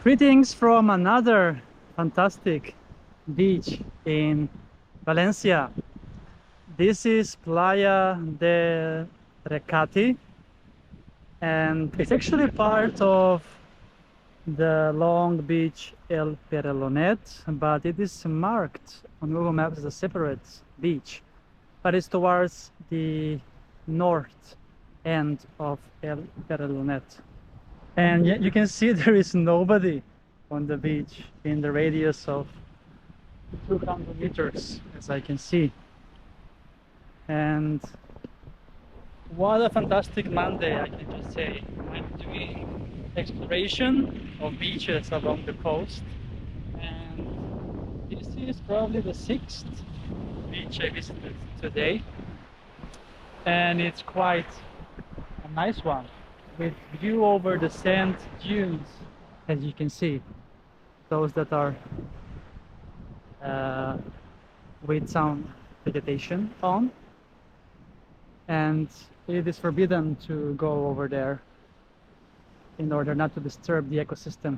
Greetings from another fantastic beach in Valencia. This is Playa Recati, and it's actually part of the long beach El Perellonet, but it is marked on Google Maps as a separate beach, but it's towards the north end of El Perellonet. And you can see there is nobody on the beach in the radius of 200 meters, as I can see. And what a fantastic Monday, I can just say. I'm doing exploration of beaches along the coast, and this is probably the 6th beach I visited today, and it's quite a nice one with view over the sand dunes, as you can see, those that are with some vegetation on, and it is forbidden to go over there in order not to disturb the ecosystem.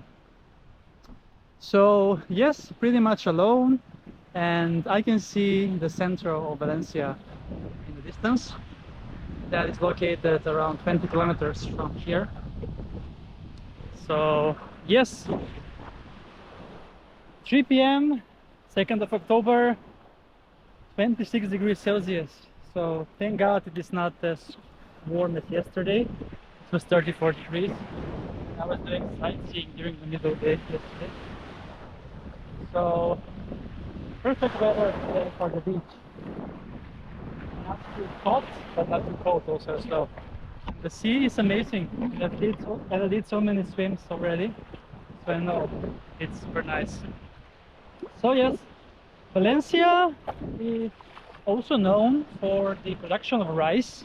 So yes, pretty much alone, and I can see the center of Valencia in the distance. That is located around 20 kilometers from here. So yes, 3 p.m. 2nd of October, 26 degrees Celsius. So thank God it is not as warm as yesterday. It was 34 degrees. I was doing sightseeing during the middle day yesterday. So perfect weather today for the beach. Not too hot, but not too cold also as well. The sea is amazing. I did so many swims already, so I know it's super nice. So yes, Valencia is also known for the production of rice,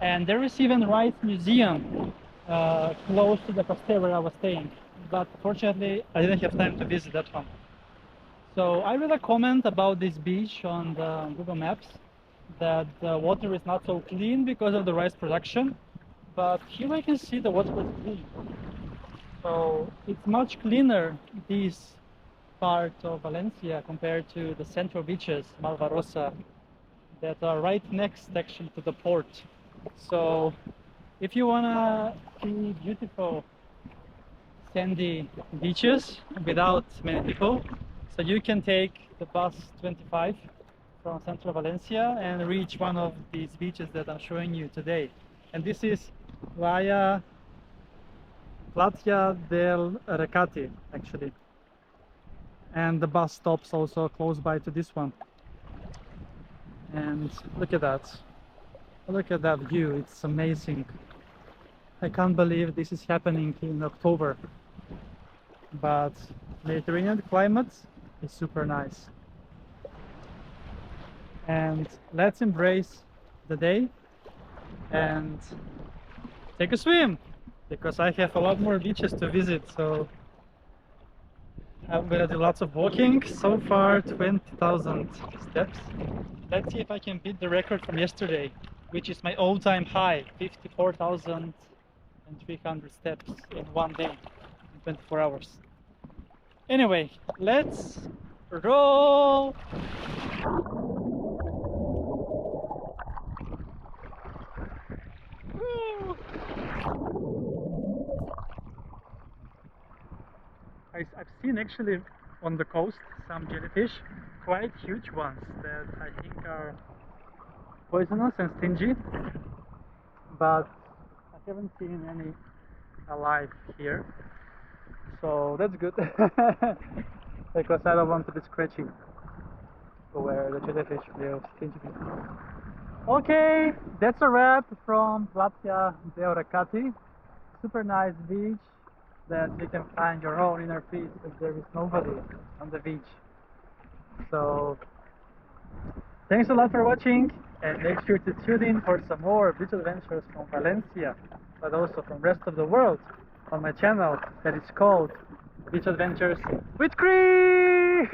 and there is even a rice museum close to the hostel where I was staying, but fortunately I didn't have time to visit that one. So I read a comment about this beach on the Google Maps that the water is not so clean because of the rice production, but here I can see the water is clean. So it's much cleaner, this part of Valencia, compared to the central beaches, Malvarosa, that are right next actually to the port. So if you wanna see beautiful sandy beaches without many people, so you can take the bus 25 from central Valencia and reach one of these beaches that I'm showing you today. And this is Playa del Recati, actually. And the bus stops also close by to this one. And look at that. Look at that view, it's amazing. I can't believe this is happening in October. But Mediterranean climate is super nice. And let's embrace the day and take a swim, because I have a lot more beaches to visit. So I'm gonna do lots of walking. So far 20,000 steps. Let's see if I can beat the record from yesterday, which is my all-time high, 54,300 steps in one day, in 24 hours. Anyway, let's roll! I've seen actually on the coast some jellyfish, quite huge ones that I think are poisonous and stingy, but I haven't seen any alive here, so that's good. Because I don't want to be scratchy where the jellyfish will sting me. Okay, that's a wrap from Playa Recati. Super nice beach that you can find your own inner peace if there is nobody on the beach. So thanks a lot for watching, and make sure to tune in for some more beach adventures from Valencia, but also from rest of the world on my channel that is called Beach Adventures with Chris.